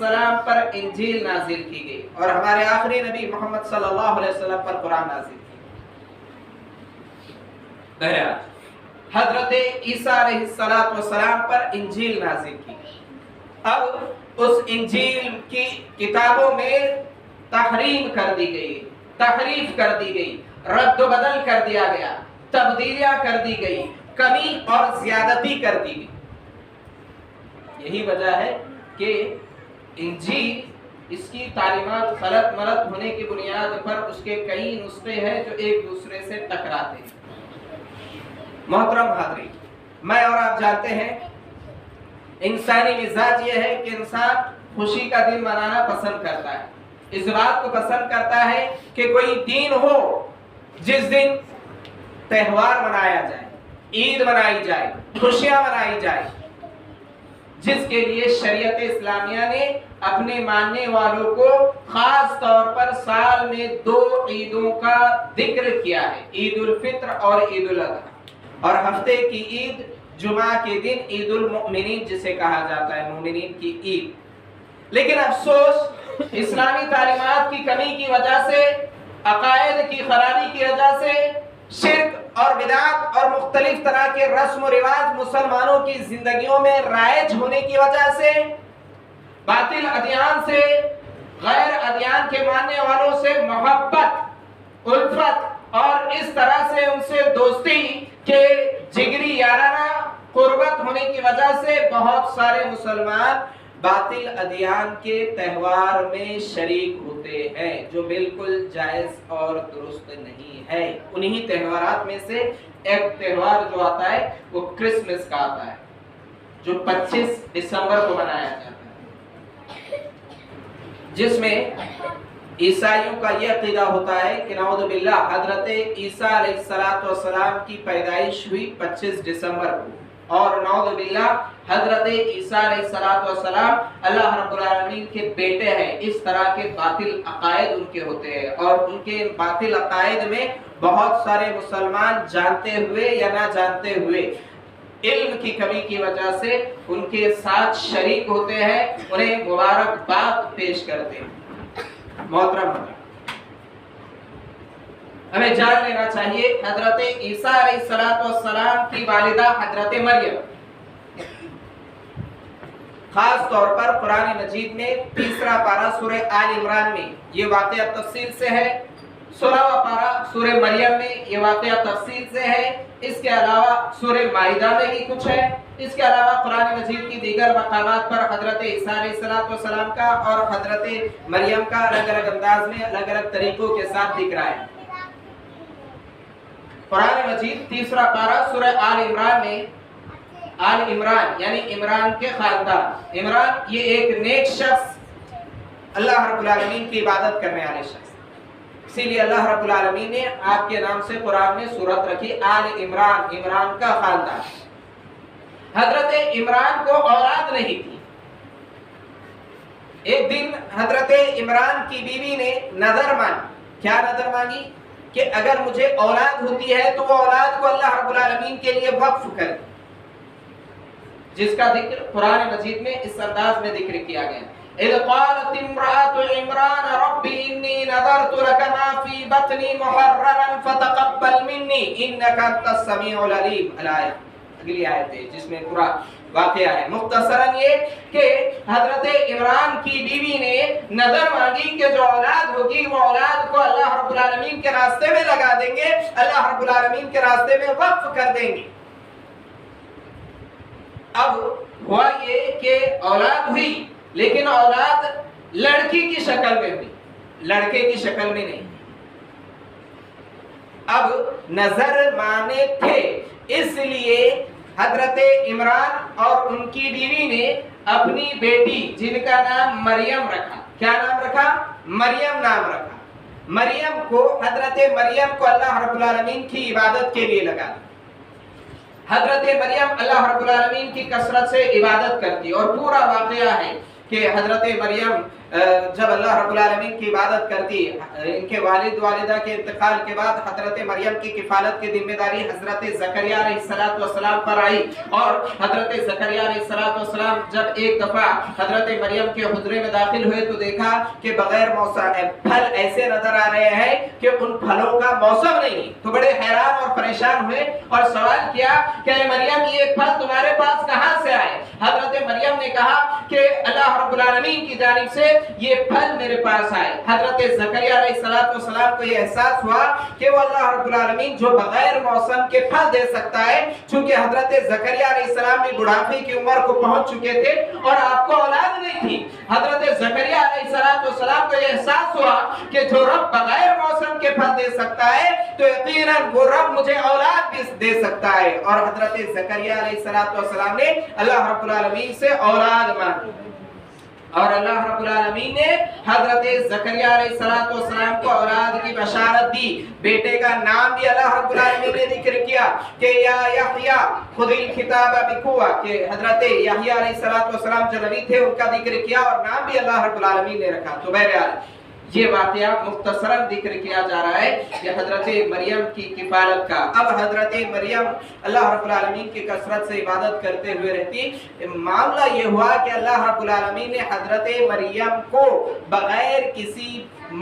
والسلام پر انجیل نازل کی گئی اور ہمارے آخری نبی محمد صلی اللہ علیہ وسلم پر قرآن نازل کی گئی۔ بہرحال حضرت عیسیٰ علیہ السلام پر انجیل نازل کی گئی۔ اب اس انجیل کی کتابوں میں تحریم کر دی گئی، تحریف کر دی گئی، رد و بدل کر دیا گیا، تبدیلیاں کر دی گئی، کمی اور زیادتی کر دی گئی۔ یہی وجہ ہے کہ انجیل اس کی تعلیمات غلط ملت ہونے کی بنیاد پر اس کے کئی نسخے ہیں جو ایک دوسرے سے ٹکراتے ہیں۔ محترم حاضرین، میں اور آپ جانتے ہیں انسانی مزاج یہ ہے کہ انسان خوشی کا دن منانا پسند کرتا ہے، اس بات کو پسند کرتا ہے کہ کوئی دن ہو جس دن تہوار منایا جائے، عید منائی جائے، خوشیاں منائی جائے، جس کے لیے شریعت اسلامیہ نے اپنے ماننے والوں کو خاص طور پر سال میں 2 عیدوں کا ذکر کیا ہے، عید الفطر اور عید الاضحیٰ، اور ہفتے کی عید جمعہ کے دن عید المؤمنین جسے کہا جاتا ہے، مومنین کی عید۔ لیکن افسوس اسلامی تعلیمات کی کمی کی وجہ سے، عقائد کی خرابی کی وجہ سے، شرک اور بدعت اور مختلف طرح کے رسم و رواج مسلمانوں کی زندگیوں میں رائج ہونے کی وجہ سے، باطل ادیان سے غیر ادیان کے ماننے والوں سے محبت، الفت اور اس طرح سے ان سے دوستی کے جگری یارانہ قربت ہونے کی وجہ سے بہت سارے مسلمان باطل ادیان کے تہوار میں شریک ہوتے ہیں، جو بالکل جائز اور درست نہیں ہے۔ انہی تہوارات میں سے ایک تہوار جو آتا ہے وہ کرسمس کا آتا ہے، جو 25 دسمبر کو منایا جاتا ہے، جس میں عیسائیوں کا یہ عقیدہ ہوتا ہے کہ نعوذ باللہ حضرت عیسیٰ علیہ السلام کی پیدائش ہوئی 25 دسمبر کو، اور نعوذ باللہ حضرت عیسیٰ علیہ السلام اللہ رب العالمین کے بیٹے ہیں۔ اس طرح کے باطل عقائد ان کے ہوتے ہیں، اور ان کے باطل عقائد میں بہت سارے مسلمان جانتے ہوئے یا نہ جانتے ہوئے علم کی کمی کی وجہ سے ان کے ساتھ شریک ہوتے ہیں، انہیں مبارکباد پیش کرتے ہیں۔ محترم، ہمیں جان لینا چاہیے حضرت عیسیٰ علیہ السلام کی والدہ حضرت مریم، خاص طور پر قرآن مجید میں 3 پارہ سورہ آل عمران میں یہ واقعہ تفصیل سے ہے، 16واں پارہ سورہ مریم میں یہ واقعہ تفصیل سے ہے، اس کے علاوہ سورہ مائدہ میں بھی کچھ ہے، اس کے علاوہ قرآن مجید کی دیگر مقامات پر حضرت عیسیٰ علیہ السلام کا اور حضرت مریم کا الگ الگ انداز میں الگ الگ طریقوں کے ساتھ ذکر ہے۔ قرآن مجید 3 پارہ سورہ آل عمران میں، آل عمران یعنی عمران کے خاندان، عمران یہ ایک نیک شخص، اللہ رب العالمین کی عبادت کرنے والے شخص، اسی لیے اللہ رب العالمین نے آپ کے نام سے قرآن میں سورت رکھی آل عمران، عمران کا خاندان۔ حضرت عمران کو اولاد نہیں تھی۔ ایک دن حضرت عمران کی بیوی نے نظر مانی، کیا نظر مانی؟ کہ اگر مجھے اولاد ہوتی ہے تو وہ اولاد کو اللہ رب العالمین کے لیے وقف کر، جس کا ذکر قرآن مجید میں اس انداز میں ذکر کیا گیا، اذ قالت امرأة عمران رب انی نذرت لك ما في بطنی محررا فتقبل منی انك انت السمیع العلیم۔ اگلی آیت ہے جس میں پورا واقعہ ہے۔ مختصراً یہ کہ حضرت عمران کی بیوی نے نظر مانگی کہ جو اولاد ہوگی وہ اولاد کو اللہ رب العالمین کے راستے میں لگا دیں گے، اللہ رب العالمین کے راستے میں وقف کر دیں گے۔ اب ہوا یہ کہ اولاد ہوئی، لیکن اولاد لڑکی کی شکل میں ہوئی، لڑکے کی شکل میں نہیں۔ اب نظر مانے تھے، اس لیے حضرت عمران اور ان کی بیوی نے اپنی بیٹی جن کا نام مریم رکھا، کیا نام رکھا؟ مریم نام رکھا۔ مریم کو، حضرت مریم کو اللہ رب العالمین کی عبادت کے لیے لگا۔ حضرت مریم اللہ رب العالمین کی کثرت سے عبادت کرتی، اور پورا واقعہ ہے کہ حضرت مریم جب اللہ رب العالمین کی عبادت کرتی، ان کے والد والدہ کے انتقال کے بعد حضرت مریم کی کفالت کی ذمہ داری حضرت زکریا علیہ السلام پر آئی، اور حضرت زکریا علیہ السلام جب ایک دفعہ حضرت مریم کے حجرے میں داخل ہوئے تو دیکھا کہ بغیر موسم پھل ایسے نظر آ رہے ہیں کہ ان پھلوں کا موسم نہیں، تو بڑے حیران اور پریشان ہوئے اور سوال کیا کہ اے مریم یہ پھل تمہارے پاس کہاں سے آئے؟ حضرت مریم نے کہا کہ اللہ رب العالمین کی جانب سے یہ پھل میرے پاس آئے۔ حضرت زکریا علیہ السلام کو یہ احساس ہوا کہ وہ اللہ رب العالمین جو بغیر موسم کے پھل دے سکتا ہے، چونکہ حضرت زکریا علیہ السلام بھی بڑھاپے کی عمر کو پہنچ چکے تھے اور آپ کو اولاد نہیں تھی۔ حضرت زکریا علیہ السلام کو یہ احساس ہوا کہ جو رب بغیر موسم کے پھل دے سکتا ہے تو یقیناً وہ رب مجھے اولاد بھی دے سکتا ہے، اور حضرت زکریا علیہ السلام نے اللہ رب العالمین سے اولاد مانگی، اور اللہ رب العالمین نے حضرت زکریا علیہ السلام کو اولاد کی بشارت دی۔ بیٹے کا نام بھی اللہ رب العالمین نے ذکر کیا کہ یا یحییٰ خذ الکتاب بقوہ، کہ حضرت یحییٰ علیہ السلام جو نبی تھے ان کا ذکر کیا اور نام بھی اللہ رب العالمین نے رکھا۔ تو بہرحال یہ واقعہ مختصراً ذکر کیا جا رہا ہے کہ حضرت مریم کی کفالت کا۔ اب حضرت مریم اللہ رب العالمین کی کثرت سے عبادت کرتے ہوئے رہتی، معاملہ یہ ہوا کہ اللہ رب العالمین نے حضرت مریم کو بغیر کسی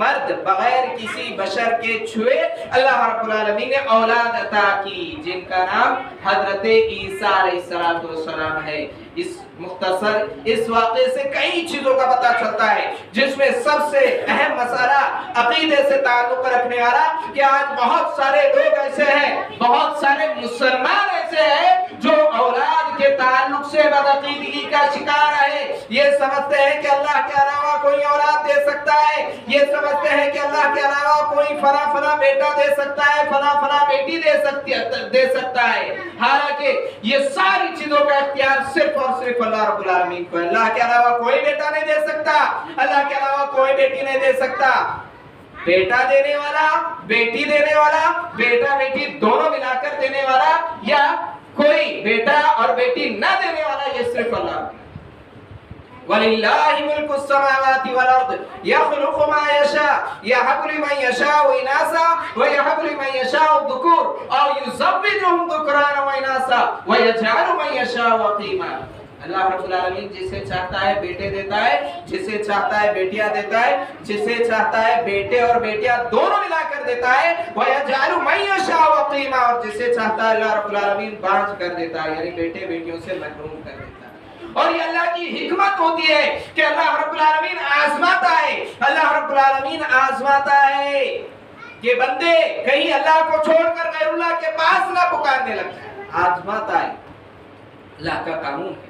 مرد، بغیر کسی بشر کے چھوئے اللہ رب العالمین نے اولاد عطا کی، جن کا نام حضرت عیسیٰ علیہ السلام ہے۔ اس مختصر اس واقعے سے کئی چیزوں کا پتہ چلتا ہے، جس میں سب سے اہم مسئلہ عقیدے سے تعلق رکھنے والا کہ آج بہت سارے لوگ ایسے ہیں، بہت سارے مسلمان ایسے ہیں جو اولاد کے تعلق سے بدعقیدگی کا شکار ہے۔ یہ سمجھتے ہیں کہ اللہ کے علاوہ کوئی اولاد دے سکتا ہے، یہ سمجھتے ہیں کہ اللہ کے علاوہ کوئی فلاں بیٹا دے سکتا ہے، فلاں بیٹی دے سکتا ہے، حالانکہ یہ ساری چیزوں کا اختیار صرف اور صرف اللہ رب العالمین کو ہے۔ اللہ کے علاوہ کوئی بیٹا نہیں دے سکتا، اللہ کے علاوہ کوئی بیٹی نہیں دے سکتا۔ بیٹا دینے والا، بیٹی دینے والا، بیٹا بیٹی دونوں ملا کر دینے والا، یا کوئی بیٹا اور بیٹی نہ دینے والا، یہ صرف اللہ ہے۔ وَلِلَّهِ مُلْكُ السَّمَاوَاتِ وَالْأَرْضِ يَخْلُقُ مَا يَشَاءُ يَهَبُ لِمَن يَشَاءُ إِنَاثًا وَيَهَبُ لِمَن يَشَاءُ الذُّكُورَ أَوْ يُزَوِّجُهُمْ ذُكْرَانًا وَإِنَاثًا وَيَجْعَلُ مَن يَشَاءُ عَقِيمًا۔ اللہ رب العالمین جسے چاہتا ہے بیٹے دیتا ہے، جسے چاہتا ہے بیٹیاں دیتا ہے، جسے چاہتا ہے بیٹے اور بیٹیاں دونوں ملا کر دیتا ہے، وَيَجْعَلُ مَن يَشَاءُ عَقِيمًا، اور جسے چاہتا ہے اللہ رب العالمین بانجھ کر دیتا ہے، یعنی بیٹے بیٹیوں سے محروم کر دیتا ہے۔ اور یہ اللہ کی حکمت ہوتی ہے کہ اللہ رب العالمین آزماتا ہے، اللہ رب العالمین آزماتا ہے کہ بندے کہیں اللہ کو چھوڑ کر غیر اللہ کے پاس نہ پکارنے لگ جائیں، آزماتا ہے، اللہ کا قانون ہے۔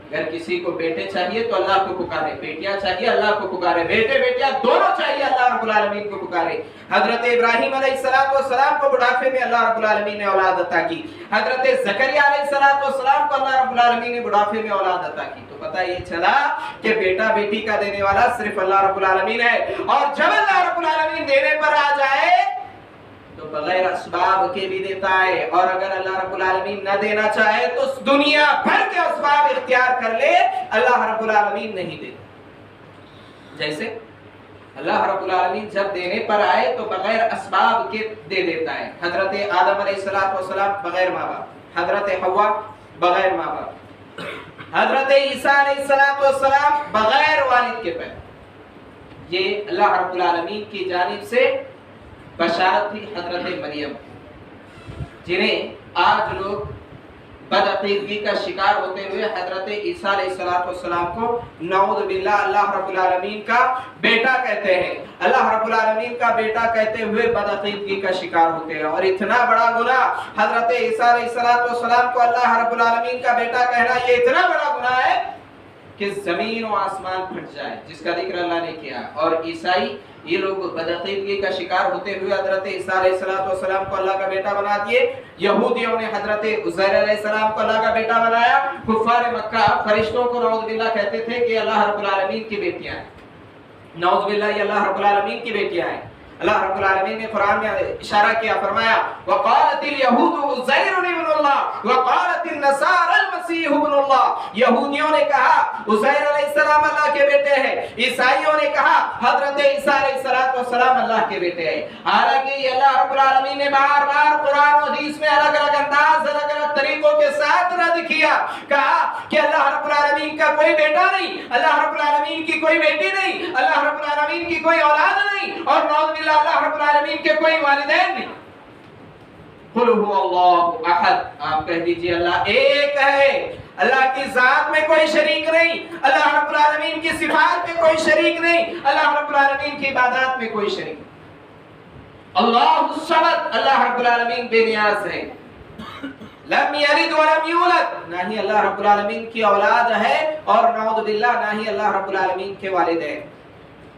اگر کسی کو بیٹے چاہیے تو اللہ کو پکارے، بیٹیاں چاہیے اللہ کو پکارے، بیٹے بیٹیاں دونوں چاہیے اللہ رب العالمین کو پکارے۔ حضرت ابراہیم علیہ السلام کو بڑھاپے میں اللہ رب العالمین نے اولاد عطا کی، حضرت زکریا علیہ السلام کو اللہ رب العالمین نے بڑھاپے میں اولاد عطا کی۔ تو پتہ یہ چلا کہ بیٹا بیٹی کا دینے والا صرف اللہ رب العالمین ہے، اور جب اللہ رب العالمین دینے پر آ جائے تو بغیر اسباب کے بھی دیتا ہے، اور اگر اللہ رب العالمین نہ دینا چاہے تو دنیا بھر کے اسباب اختیار کر لے، اللہ رب العالمین نہیں دیتا۔ جیسے اللہ رب العالمین جب دینے پر آئے تو بغیر اسباب کے دے دیتا ہے۔ حضرت آدم علیہ السلام بغیر ماں باپ، حضرت حوا بغیر ماں باپ، حضرت عیسیٰ علیہ السلام بغیر والد کے پیدا۔ یہ اللہ رب العالمین کی جانب سے بشارت تھی حضرت مریم، جنہیں آج لوگ بدعقیدگی کا شکار ہوتے ہوئے حضرت عیسیٰ علیہ السلام کو نعوذ باللہ اللہ رب العالمین کا بیٹا کہتے ہیں، اللہ رب العالمین کا بیٹا کہتے ہوئے بدعقیدگی کا شکار ہوتے ہیں۔ اور اتنا بڑا گناہ حضرت عیسیٰ علیہ السلام کو اللہ رب العالمین کا بیٹا کہنا، یہ اتنا بڑا گناہ ہے کہ زمین و آسمان پھٹ جائے، جس کا ذکر اللہ نے کیا۔ اور عیسائی یہ لوگ بدعقیدگی کا شکار ہوتے ہوئے حضرت عیسیٰ علیہ السلام کو اللہ کا بیٹا بنا دیے، یہودیوں نے حضرت عزیر علیہ السلام کو اللہ کا بیٹا بنایا، کفار مکہ فرشتوں کو نعوذ باللہ کہتے تھے کہ اللہ رب العالمین کی بیٹیاں ہیں، نعوذ باللہ یہ اللہ رب العالمین کی بیٹیاں ہیں۔ اللہ رب العالمین نے قرآن میں اشارہ کیا، فرمایا وقالت الیہود عزیر ابن اللہ وقالت النصارى المسیح ابن اللہ، یہودیوں نے کہا عزیر علیہ السلام اللہ کے بیٹے ہیں، عیسائیوں نے کہا حضرت عیسیٰ علیہ السلام اللہ کے بیٹے ہیں۔ حالانکہ یہ اللہ رب العالمین نے بار بار قرآن و حدیث میں الگ الگ انداز الگ الگ طریقوں کے ساتھ رد کیا، کہا کہ اللہ رب العالمین کا کوئی بیٹا نہیں، اللہ رب العالمین کی کوئی بیٹی نہیں، اللہ رب العالمین کی کوئی اولاد نہیں، اور نعوذ باللہ اللہ رب العالمین کے کوئی والدین نہیں۔ قل هو اللہ احد، آپ کہہ دیجئے اللہ ایک ہے، اللہ کی ذات میں کوئی شریک نہیں، اللہ رب العالمین کی صفات میں کوئی شریک نہیں، اللہ رب العالمین کی عبادات میں کوئی شریک نہیں۔ اللہ الصمد، اللہ رب العالمین بے نیاز ہے۔ لم یلد ولم یولد، نہ ہی اللہ رب العالمین کی اولاد ہے اور نعوذ باللہ نہ ہی اللہ رب العالمین کے والدین۔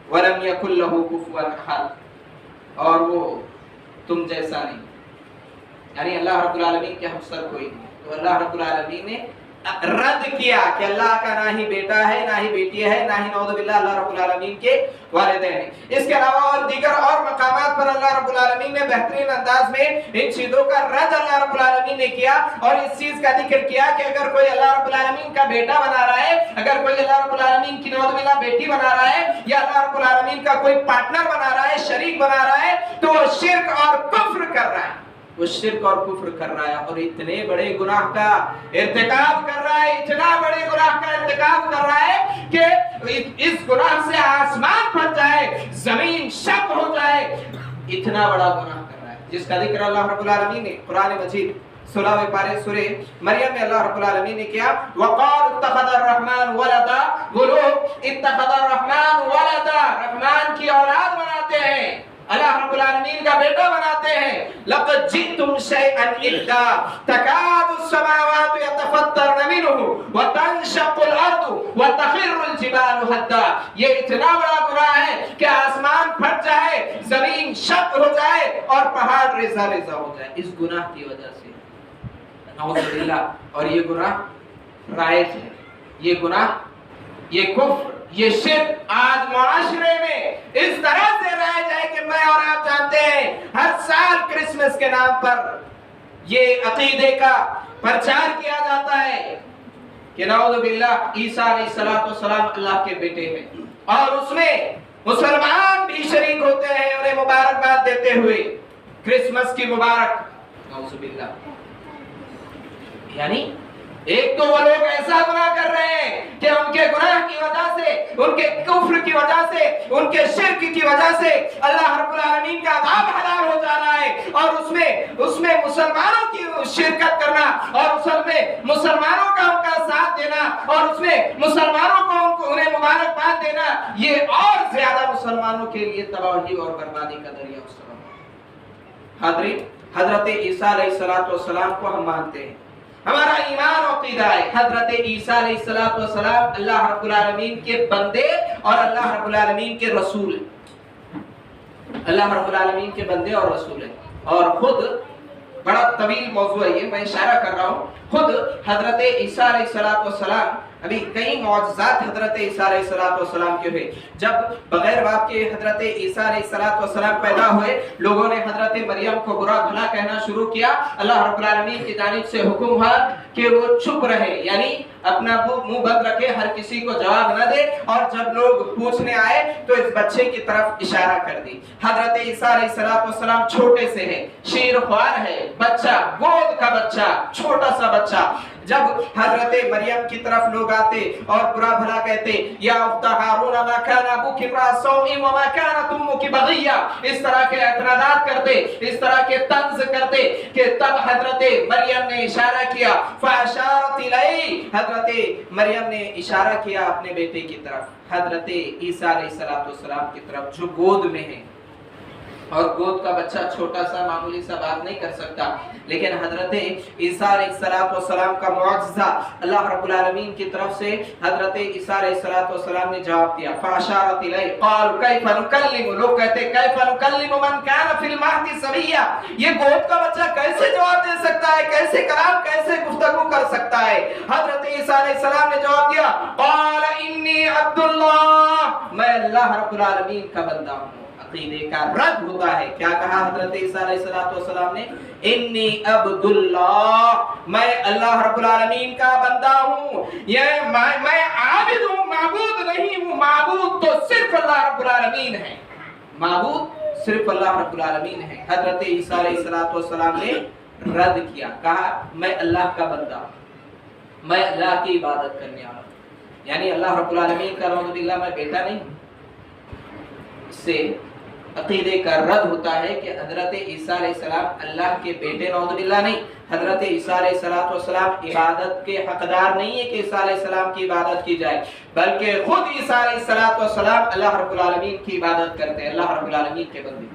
ولم یکن لہ کفوا احد، اور وہ تم جیسا نہیں، یعنی اللہ رب العالمین کے ہمسر کوئی نہیں۔ تو اللہ رب العالمین نے رد کیا کہ اللہ کا نہ ہی بیٹا ہے نہ ہی بیٹی ہے نہ ہی نعوذ باللہ اللہ رب العالمین کے والدین ہیں۔ اس کے علاوہ اور دیگر اور مقامات پر اللہ رب العالمین نے بہترین انداز میں ان چیزوں کا رد اللہ رب العالمین نے کیا اور اس چیز کا ذکر کیا کہ اگر کوئی اللہ رب العالمین کا بیٹا بنا رہا ہے، اگر کوئی اللہ رب العالمین کی نعوذ باللہ بیٹی بنا رہا ہے یا اللہ رب العالمین کا کوئی پارٹنر بنا رہا ہے، شریک بنا رہا ہے، تو وہ شرک اور کفر کر رہا ہے، وہ شرک اور کفر کر رہا ہے اور اتنے بڑے گناہ کا ارتکاب کر رہا ہے، اتنا بڑے گناہ کا ارتکاب کر رہا ہے کہ اس گناہ سے آسمان پھٹ جائے، زمین شق ہو جائے، اتنا بڑا گناہ کر رہا ہے، جس کا ذکر اللہ رب العالمین نے قرآن مجید 16ویں پارے سورہ مریم میں اللہ رب العالمین نے کیا، وقال اتخذ الرحمن ولدا، وہ لوگ اتخذ الرحمن ولدا، رحمان کی اولاد بناتے ہیں، اللہ رب العالمین کا بیٹا بناتے ہیں۔ لقد جئتم شيئا إدا تكاد السماوات يتفطرن منه وتنشق الأرض وتخر الجبال هدا، یہ اتنا بڑا گناہ ہے کہ آسمان پھٹ جائے، زمین شق ہو جائے اور پہاڑ ریزہ ریزہ ہو جائے اس گناہ کی وجہ سے، نعوذ باللہ۔ اور یہ گناہ رائج ہے، یہ گناہ، یہ کفر، یہ شرک آج معاشرے میں اس طرح سے رائج ہے کہ میں اور آپ جانتے ہیں ہر سال کرسمس کے نام پر یہ عقیدے کا پرچار کیا جاتا ہے کہ نعوذ باللہ عیسیٰ علیہ السلام اللہ کے بیٹے ہیں، اور اس میں مسلمان بھی شریک ہوتے ہیں انہیں مبارکباد دیتے ہوئے کرسمس کی مبارک، نعوذ باللہ۔ یعنی ایک تو وہ لوگ ایسا گناہ کر رہے ہیں کہ ان کے گناہ کی وجہ سے، ان کے کفر کی وجہ سے، ان کے شرک کی وجہ سے اللہ رب العالمین کا عذاب حلال ہو جا رہا ہے، اور اس میں مسلمانوں کی شرکت کرنا اور اس میں مسلمانوں کا ان کا ساتھ دینا اور اس میں مسلمانوں کو انہیں مبارکباد دینا، یہ اور زیادہ مسلمانوں کے لیے تباہی اور بربادی کا ذریعہ ہو سکتا ہے۔ حاضرین، حضرت عیسیٰ علیہ السلام کو ہم مانتے ہیں، ہمارا ایمان و عقیدہ ہے حضرت عیسیٰ علیہ السلام اللہ رب العالمین کے بندے اور اللہ رب العالمین کے رسول ہیں، اللہ رب العالمین کے بندے اور رسول ہیں۔ اور خود بڑا طویل موضوع ہے یہ، میں اشارہ کر رہا ہوں، خود حضرت عیسیٰ علیہ السلام، ابھی کئی معجزات حضرت عیسیٰ علیہ السلام کے ہوئے، جب بغیر باپ کے حضرت عیسیٰ علیہ السلام پیدا ہوئے، لوگوں نے حضرت مریم کو برا بھلا کہنا شروع کیا، اللہ رب العالمین کی جانب سے حکم ہوا کہ وہ چپ رہے، یعنی اپنا منہ بند رکھے، ہر کسی کو جواب نہ دے، اور جب لوگ پوچھنے آئے تو اس بچے کی طرف اشارہ کر دی۔ حضرت عیسیٰ علیہ السلام چھوٹے سے ہیں، شیر خوار ہے، بچہ، گود کا بچہ، چھوٹا سا بچہ، جب حضرت مریم کی طرف لوگ آتے اور برا بھلا کہتے، یا اخت ہارون ما کان ابوک امرأ سوء وما کانت امک بغیہ، اس طرح کے اعتراضات کرتے، اس طرح کے طنز کرتے، کہ تب حضرت مریم نے اشارہ کیا، فاشارت الیہ، حضرت مریم نے اشارہ کیا اپنے بیٹے کی طرف، حضرت عیسیٰ علیہ السلام کی طرف جو گود میں ہے، اور گود کا بچہ چھوٹا سا معمولی سا بات نہیں کر سکتا، لیکن حضرت عیسیٰ علیہ السلام کا معجزہ اللہ رب العالمین کی طرف سے حضرت عیسیٰ علیہ السلام نے جواب دیا، فاشارت الیہ، قالوا کیف نکلم، لوگ کہتے کیف نکلم من کان فی المہد صبیا، یہ گود کا بچہ کیسے جواب دے سکتا ہے، کیسے کلام، کیسے گفتگو کر سکتا ہے؟ حضرت عیسیٰ علیہ السلام نے جواب دیا، قال انی عبد اللہ، میں اللہ رب العالمین کا بندہ ہوں۔ عقیدے کا رد ہوتا ہے۔ کیا کہا حضرت عیسیٰ علیہ السلام نے؟ انی عبداللہ، میں اللہ رب العالمین کا بندہ ہوں، یہ میں عابد ہوں، معبود نہیں ہوں، معبود تو صرف اللہ رب العالمین ہے، معبود صرف اللہ رب العالمین ہے۔ حضرت عیسیٰ علیہ السلام نے رد کیا، کہا میں اللہ کا بندہ ہوں، میں اللہ کی عبادت کرنے والا ہوں، یعنی اللہ رب العالمین کا نعوذ باللہ میں بیٹا نہیں ہوں۔ اس سے عقیدے کا رد ہوتا ہے کہ حضرت عیسیٰ علیہ السلام اللہ کے بیٹے نعوذ باللہ نہیں، حضرت عیسیٰ علیہ السلام عبادت کے حقدار نہیں ہے کہ عیسیٰ علیہ السلام کی عبادت کی جائے، بلکہ خود عیسیٰ علیہ السلام اللہ رب العالمین کی عبادت کرتے ہیں، اللہ رب العالمین کے بندے۔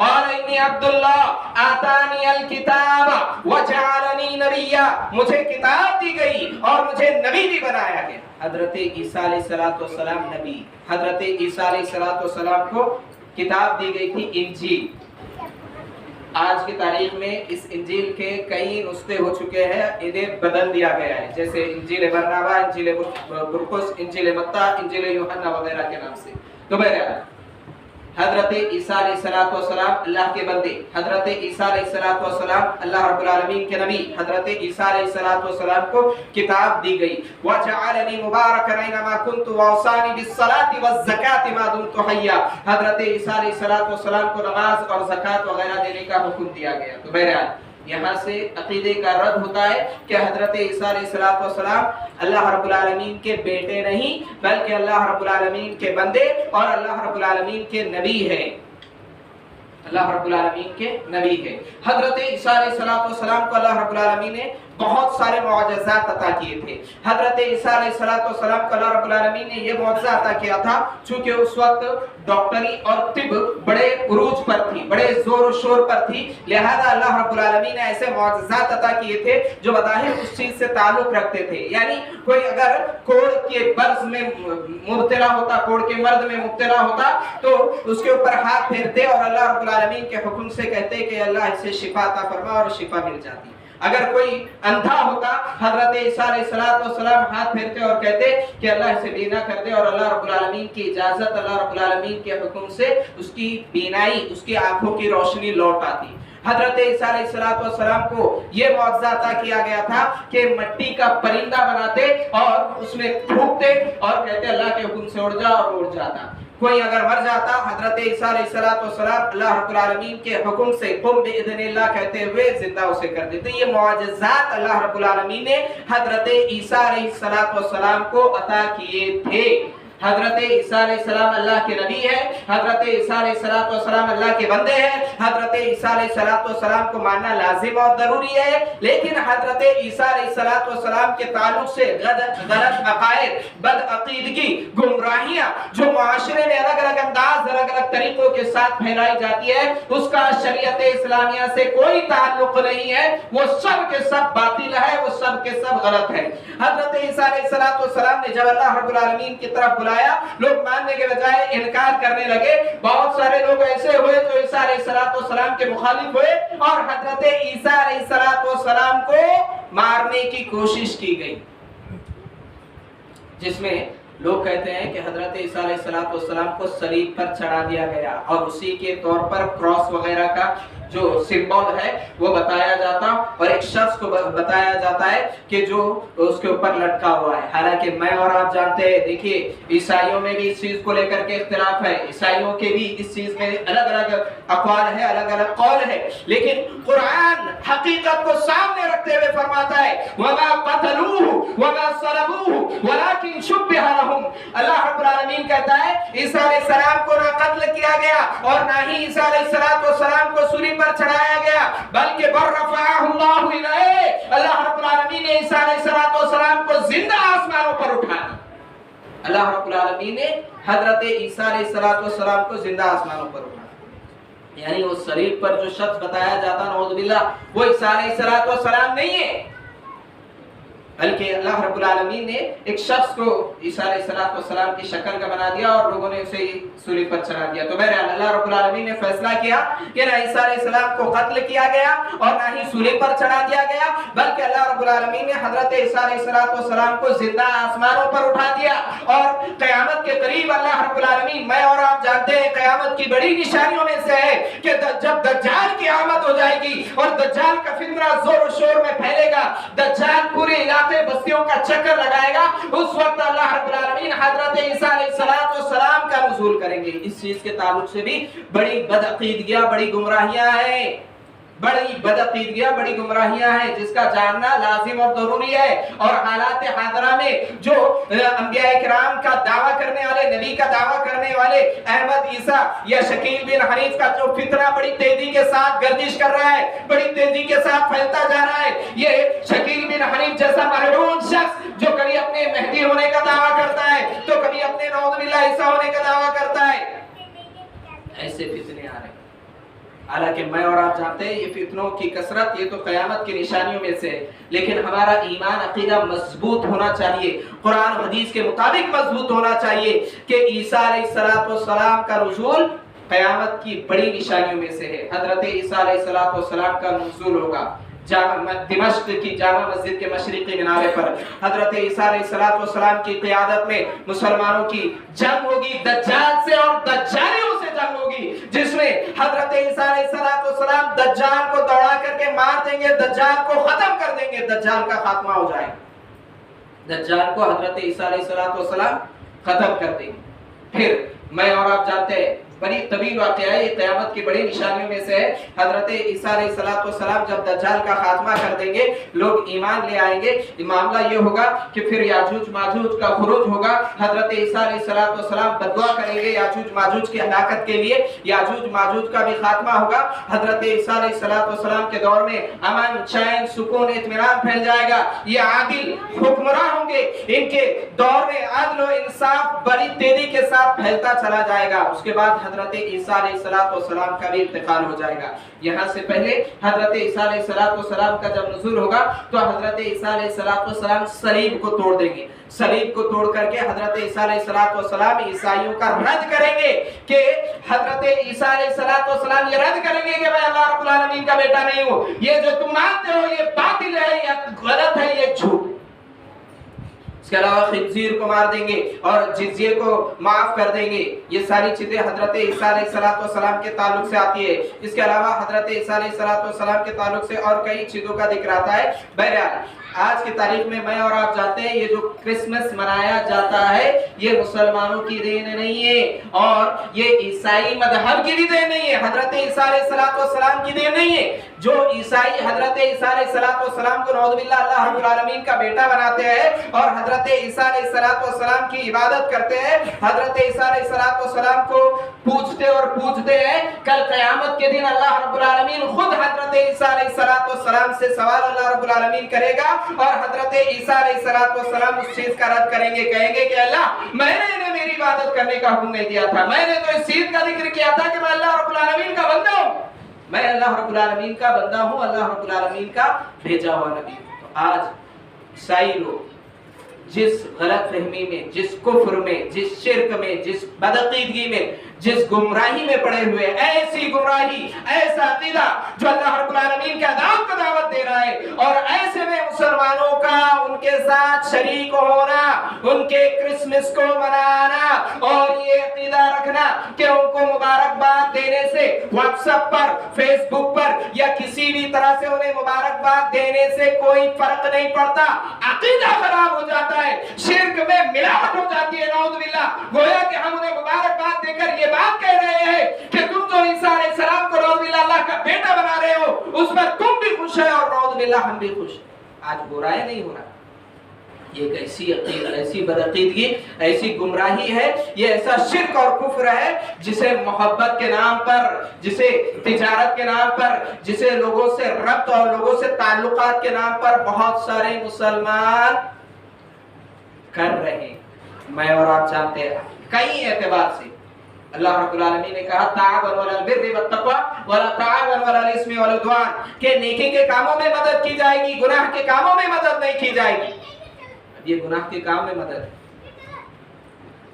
اور انی عبداللہ آتانی الکتاب وجعلنی نبیا، مجھے کتاب دی گئی اور مجھے نبی بھی بنایا گیا۔ حضرت عیسیٰ علیہ السلام نبی، حضرت عیسیٰ علیہ السلام کو کتاب دی گئی تھی انجیل۔ آج کی تاریخ میں اس انجیل کے کئی نسخے ہو چکے ہیں، انہیں بدل دیا گیا ہے، جیسے انجیل برنابا، انجیل مرقس، انجیل متی، انجیل یوحنا وغیرہ کے نام سے۔ تو بہرحال حضرت عیسیٰ علیہ السلام اللہ کے بندے، حضرت عیسیٰ علیہ السلام اللہ رب العالمین کے نبی، حضرت عیسیٰ علیہ السلام کو کتاب دی گئی۔ وَجَعَلَنِي مُبَارَكًا أَيْنَمَا كُنتُ وَأَوْصَانِي بِالصَّلَاةِ وَالزَّكَاةِ مَا دُمْتُ حَيًّا، حضرت عیسیٰ علیہ السلام کو نماز اور زکوٰۃ وغیرہ دینے کا حکم دیا گیا۔ تو بہرحال یہاں سے عقیدے کا رد ہوتا ہے کہ حضرت عیسیٰ علیہ السلام اللہ رب العالمین کے بیٹے نہیں، بلکہ اللہ رب العالمین کے بندے اور اللہ رب العالمین کے نبی ہے، اللہ رب العالمین کے نبی ہے۔ حضرت عیسیٰ علیہ السلام کو اللہ رب العالمین نے بہت سارے معجزات عطا کیے تھے۔ حضرت عیسیٰ علیہ السلام کو اللہ رب العالمین نے یہ معجزہ عطا کیا تھا چونکہ اس وقت ڈاکٹری اور طب بڑے عروج پر تھی، بڑے زور و شور پر تھی، لہذا اللہ رب العالمین نے ایسے معجزات عطا کیے تھے جو بظاہر اس چیز سے تعلق رکھتے تھے۔ یعنی کوئی اگر کوڑ کے برز میں مبتلا ہوتا، کوڑ کے مرض میں مبتلا ہوتا تو اس کے اوپر ہاتھ پھیرتے اور اللہ رب العالمین کے حکم سے کہتے کہ اللہ اسے شفا عطا فرما، اور شفا مل جاتی۔ اگر کوئی اندھا ہوتا، حضرت عیسیٰ علیہ السلام ہاتھ پھیرتے اور کہتے کہ اللہ اسے بینا کر دے، اور اللہ رب العالمین کی اجازت، اللہ رب العالمین کے حکم سے اس کی بینائی، اس کی آنکھوں کی روشنی لوٹ آتی۔ حضرت عیسیٰ علیہ السلام کو یہ معجزہ عطا کیا گیا تھا کہ مٹی کا پرندہ بناتے اور اس میں پھونکتے اور کہتے اللہ کے حکم سے اڑ جا، اور اڑ جاتا۔ کوئی اگر مر جاتا، حضرت عیسیٰ علیہ السلام اللہ رب العالمین کے حکم سے قم باذن اللہ کہتے ہوئے زندہ اسے کر دیتے۔ یہ معجزات اللہ رب العالمین نے حضرت عیسیٰ علیہ السلام کو عطا کیے تھے۔ حضرت عیسیٰ علیہ السلام اللہ کے نبی ہے، حضرت عیسیٰ علیہ السلام اللہ کے بندے ہیں، حضرت عیسیٰ علیہ السلام کو ماننا لازم اور ضروری ہے، لیکن حضرت عیسیٰ علیہ السلام کے تعلق سے غلط عقائد، بد عقیدگی، گمراہیاں جو معاشرے میں الگ الگ انداز، الگ الگ طریقوں کے ساتھ پھیلائی جاتی ہے، اس کا شریعت اسلامیہ سے کوئی تعلق نہیں ہے، وہ سب کے سب باطل ہے، وہ سب کے سب غلط ہے۔ حضرت عیسیٰ علیہ السلام نے جب اللہ رب العالمین کی طرف لوگ ماننے کے بجائے انکار کرنے لگے، بہت سارے لوگ ایسے ہوئے جو عیسیٰ علیہ السلام کے مخالف ہوئے، اور حضرت عیسیٰ علیہ السلام کو مارنے کی کوشش کی گئی، جس میں لوگ کہتے ہیں کہ حضرت عیسیٰ علیہ السلام کو صلیب پر چڑھا دیا گیا، اور اسی کے طور پر کراس وغیرہ کا جو سمبول ہے وہ بتایا جاتا، اور ایک شخص کو بتایا جاتا ہے کہ جو اس کے اوپر لٹکا ہوا ہے۔ حالانکہ میں اور آپ جانتے ہیں، دیکھیے عیسائیوں میں بھی اس چیز کو لے کر کے اختلاف ہے، عیسائیوں کے بھی اس چیز میں الگ الگ اقوال ہے، الگ الگ قول ہے، لیکن قرآن حقیقت کو سامنے رکھتے ہوئے فرماتا ہے وَمَا قَتَلُوهُ وَمَا صَلَبُوهُ وَلَكِنْ شُبِّهَ لَهُمْ۔ اللہ رب العالمین کہتا ہے عیسیٰ علیہ السلام کو نہ قتل کیا گیا اور نہ ہی عیسیٰ علیہ السلام کو سولی پر چڑھایا گیا، بلکہ بل رفعہ اللہ الیہ، اللہ رب العالمین نے عیسیٰ علیہ السلام کو زندہ آسمانوں پر اٹھا دیا۔ اللہ رب العالمین نے حضرت عیسیٰ علیہ السلام کو زندہ آسمانوں پر اٹھا دیا، یعنی وہ صلیب پر جو شخص بتایا جاتا نعوذ باللہ وہ عیسیٰ علیہ السلام نہیں ہے، بلکہ اللہ رب العالمین نے ایک شخص کو عیسیٰ علیہ السلام کی شکل کا بنا دیا اور لوگوں نے اسے سولی پر چڑھا دیا۔ تو بہرحال اللہ رب العالمین نے فیصلہ کیا کہ نہ عیسیٰ علیہ السلام کو قتل کیا گیا اور نہ ہی سولی پر چڑھا دیا گیا، بلکہ اللہ رب العالمین نے حضرت عیسیٰ علیہ السلام کو زندہ آسمانوں پر اٹھا دیا، اور قیامت کے قریب اللہ رب العالمین، میں اور آپ جانتے ہیں قیامت کی بڑی نشانیوں میں سے ہے کہ جب دجال کی آمد ہو جائے گی اور دجال کا فتنہ زور و شور میں پھیلے گا، دجال پورے علاقے بستیوں کا چکر لگائے گا، اس وقت اللہ رب العالمین حضرت عیسیٰ علیہ السلام کا نزول کریں گے۔ اس چیز کے تعلق سے بھی بڑی بدعقیدگیاں، بڑی گمراہیاں ہیں، بڑی بدعقیدگیاں، بڑی گمراہیاں ہیں، جس کا جاننا لازم اور ضروری ہے۔ اور حالات حاضرہ میں جو انبیاء کرام کا دعویٰ کرنے والے، نبی کا دعویٰ کرنے والے احمد عیسیٰ یا شکیل بن حنیف کا جو فتنہ بڑی تیزی کے ساتھ گردش کر رہا ہے، بڑی تیزی کے ساتھ پھیلتا جا رہا ہے، یہ شکیل بن حنیف جیسا ملعون شخص جو کبھی اپنے مہدی ہونے کا دعویٰ کرتا ہے تو کبھی اپنے نعوذ باللہ عیسیٰ ہونے کا دعویٰ کرتا ہے، ایسے فتنے آ رہے ہیں۔ حالانکہ میں اور آپ جانتے ہیں یہ فتنوں کی کثرت یہ تو قیامت کی نشانیوں میں سے ہے، لیکن ہمارا ایمان عقیدہ مضبوط ہونا چاہیے، قرآن و حدیث کے مطابق مضبوط ہونا چاہیے کہ عیسیٰ علیہ السلام کا نزول قیامت کی بڑی نشانیوں میں سے ہے۔ حضرت عیسیٰ علیہ السلام کا نزول ہوگا دمشق کی جامع مسجد کے مشرقی مینارے پر، حضرت عیسیٰ علیہ السلام کی قیادت میں مسلمانوں کی جنگ ہوگی، دجال سے اور دجالیوں سے جنگ ہوگی، جس میں حضرت عیسیٰ علیہ السلام دجال کو دوڑا کر کے مار دیں گے، دجال کو ختم کر دیں گے، دجال کا خاتمہ ہو جائے گا، دجال کو حضرت عیسیٰ علیہ السلام ختم کر دیں گے۔ پھر میں اور آپ جانتے ہیں بڑی طویل واقعہ ہے، یہ قیامت کی بڑی نشانیوں میں سے ہے۔ حضرت عیسیٰ علیہ السلام جب دجال کا خاتمہ کر دیں گے، لوگ ایمان لے آئیں گے، معاملہ یہ ہوگا کہ پھر یاجوج ماجوج کا خروج ہوگا۔ حضرت عیسیٰ علیہ السلام بدعا کریں گے یاجوج ماجوج کی ہلاکت کے لیے، یاجوج ماجوج کا بھی خاتمہ ہوگا۔ حضرت عیسیٰ علیہ السلام کے دور میں امن، چین، سکون، اطمینان پھیل جائے گا، یہ عادل حکمراں ہوں گے، ان کے دور میں عدل و انصاف بڑی تیزی کے ساتھ پھیلتا چلا جائے گا۔ اس کے بعد حضرت عیسیٰ علیہ السلام کا بھی انتقال ہو جائے گا۔ یہاں سے پہلے حضرت عیسیٰ علیہ السلام کا جب نزول ہوگا تو حضرت عیسیٰ علیہ السلام صلیب کو توڑ دیں گے، صلیب کو توڑ کر کے حضرت عیسیٰ علیہ السلام عیسائیوں کا رد کریں گے کہ حضرت عیسیٰ علیہ السلام یہ رد کریں گے کہ میں اللہ رب العالمین کا بیٹا نہیں ہوں، یہ جو تم مانتے ہو یہ باطل ہے، یہ غلط ہے، یہ جھوٹ۔ اس کے علاوہ خنزیر کو مار دیں گے اور جزیے کو معاف کر دیں گے، یہ ساری چیزیں حضرت عیسیٰ علیہ السلام کے تعلق سے آتی ہے۔ اس کے علاوہ حضرت عیسیٰ علیہ السلام کے تعلق سے اور کئی چیزوں کا ذکر آتا ہے۔ بہرحال آج کی تاریخ میں میں اور آپ جانتے ہیں یہ جو کرسمس منایا جاتا ہے یہ مسلمانوں کی دین نہیں ہے اور یہ عیسائی مذہب کی بھی دین نہیں ہے، حضرت عیسیٰ علیہ السلام کی دین نہیں ہے۔ جو عیسائی حضرت عیسیٰ علیہ السلام کو نعوذ باللہ اللہ رب العالمین کا بیٹا بناتے ہیں اور حضرت عیسیٰ علیہ السلام کی عبادت کرتے ہیں، حضرت عیسیٰ علیہ السلام کو پوجتے اور پوجتے ہیں، کل قیامت کے دن اللہ رب العالمین خود حضرت عیسیٰ علیہ السلام سے سوال اللہ رب العالمین کرے گا اور حضرت عیسیٰ علیہ السلام اس چیز کا رد کریں گے، کہیں گے کہ اللہ میں نے انہیں میری عبادت کرنے کا حکم نہیں دیا تھا، میں نے تو اس چیز کا ذکر کیا تھا کہ میں اللہ رب العالمین کا بندہ ہوں، میں اللہ رب العالمین کا بندہ ہوں، اللہ رب العالمین کا بھیجا ہوا نبی ہوں۔ تو آج عیسائی لوگ جس غلط فہمی میں، جس کفر میں، جس شرک میں، جس بدعقیدگی میں، جس گمراہی میں پڑے ہوئے، ایسی گمراہی، ایسا عقیدہ جو اللہ رب العالمین کے عذاب کو دعوت دے رہا ہے، اور ایسے میں مسلمانوں کا ان کے ساتھ شریک ہونا، ان کے کرسمس کو منانا اور یہ عقیدہ رکھنا کہ ان کو مبارکباد دینے سے واٹس ایپ پر، فیس بک پر یا کسی بھی طرح سے انہیں مبارکباد دینے سے کوئی فرق نہیں پڑتا، عقیدہ خراب ہو جاتا ہے، شرک میں ملاوٹ ہو جاتی ہے، نعوذ باللہ، گویا کہ ہم انہیں مبارکباد دے کر یہ بات کہہ رہے ہیں کہ تم جو عیسیٰ علیہ السلام کو نعوذ باللہ اللہ کا بیٹا بنا رہے ہو اس پر تم بھی خوش ہے اور نعوذ باللہ ہم بھی خوش ہیں۔ آج برائے نہیں ہو رہا، یہ ایک ایسی عقیدہ، ایسی بدعقیدگی، ایسی گمراہی ہے، یہ ایسا شرک اور کفر ہے جسے محبت کے نام پر، جسے تجارت کے نام پر، جسے لوگوں سے ربط اور لوگوں سے تعلقات کے نام پر بہت سارے مسلمان کر رہے ہیں۔ میں اور آپ جانتے ہیں کئی اعتبار سے اللہ رب العالمین نے کہا تعاونوا علی البر والتقوی ولا تعاونوا علی الاثم والعدوان، کہ نیکی کے کاموں میں مدد کی جائے گی، گناہ کے کاموں میں مدد نہیں کی جائے گی۔ اب یہ گناہ کے کام میں مدد ہے۔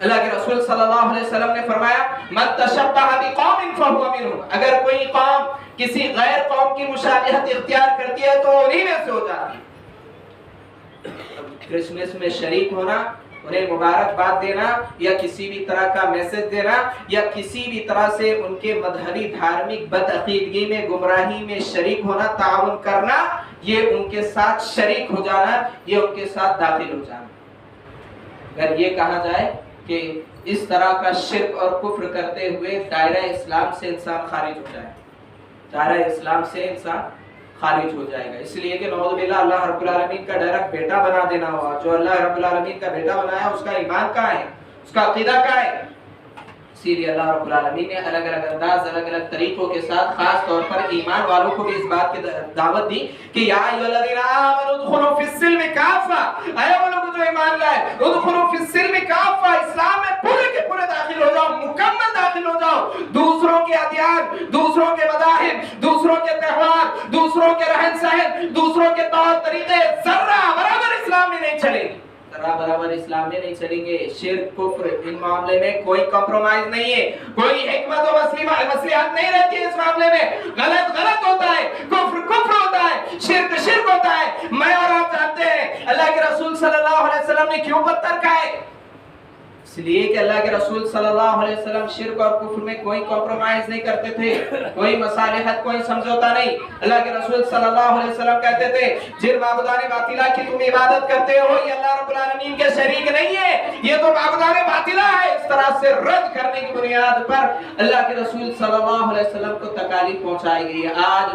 اللہ کے رسول صلی اللہ علیہ وسلم نے فرمایا من تشبہ بقوم فهو منهم، اگر کوئی قوم کسی غیر قوم کی مشابہت اختیار کرتی ہے تو انہی میں سے ہو جاتی ہے۔ کرسمس میں شریک ہونا انہیں مبارکباد دینا یا کسی بھی طرح کا میسج دینا یا کسی بھی طرح سے ان کے مذہبی دھارمک بدعقیدگی میں گمراہی میں شریک ہونا تعاون کرنا یہ ان کے ساتھ شریک ہو جانا یہ ان کے ساتھ داخل ہو جانا. اگر یہ کہا جائے کہ اس طرح کا شرک اور کفر کرتے ہوئے دائرہ اسلام سے انسان خارج ہو جائے دائرہ اسلام سے انسان خارج ہو جائے گا اس لیے کہ نعوذ باللہ اللہ رب العالمین کا ڈائریکٹ بیٹا بنا دینا ہوا. جو اللہ رب العالمین کا بیٹا بنایا اس کا ایمان کہاں ہے اس کا عقیدہ کہاں ہے. اسی لیے اللہ رب العالمین نے الگ الگ انداز الگ الگ طریقوں کے ساتھ خاص طور پر ایمان والوں کو بھی اس بات کی دعوت دی کہ یا ایھا الذین آمنوا ادخلوا فی السلم کافہ اے وہ لوگ جو ایمان لائے ادخلوا فی السلم کافہ اسلام میں پورے کے پورے داخل ہو جاؤ مکمل داخل ہو جاؤ. دوسروں کے ادیان دوسروں کے مذاہب دوسروں کے تہوار دوسروں کے رہن سہن دوسروں کے طور طریقے ذرہ برابر اسلام میں نہیں چلیں گے ذرہ برابر اسلام میں نہیں چلیں گے. شرک کفر ان معاملے میں کوئی کمپرومائز نہیں ہے کوئی حکمت و مصلحت نہیں رہتی ہے اس معاملے میں. غلط ہوتا ہے کفر ہوتا ہے شرک ہوتا ہے. میں اور آپ جانتے ہیں اللہ کے رسول صلی اللہ علیہ وسلم نے کیوں پتھر کھائے اس لیے کہ اللہ کے رسول صلی اللہ علیہ وسلم شرک اور کفر میں کوئی کمپرومائز نہیں کرتے تھے کوئی مصالحت کوئی سمجھوتا نہیں. اللہ کے رسول صلی اللہ علیہ وسلم کہتے تھے جن معبودان باطلہ کی تم عبادت کرتے ہو یہ اللہ رب العالمین کے شریک نہیں ہے یہ تو معبودان باطلہ ہے. اس طرح سے رد کرنے کی بنیاد پر اللہ کے رسول صلی اللہ علیہ وسلم کو تکالیف پہنچائی گئی ہے. آج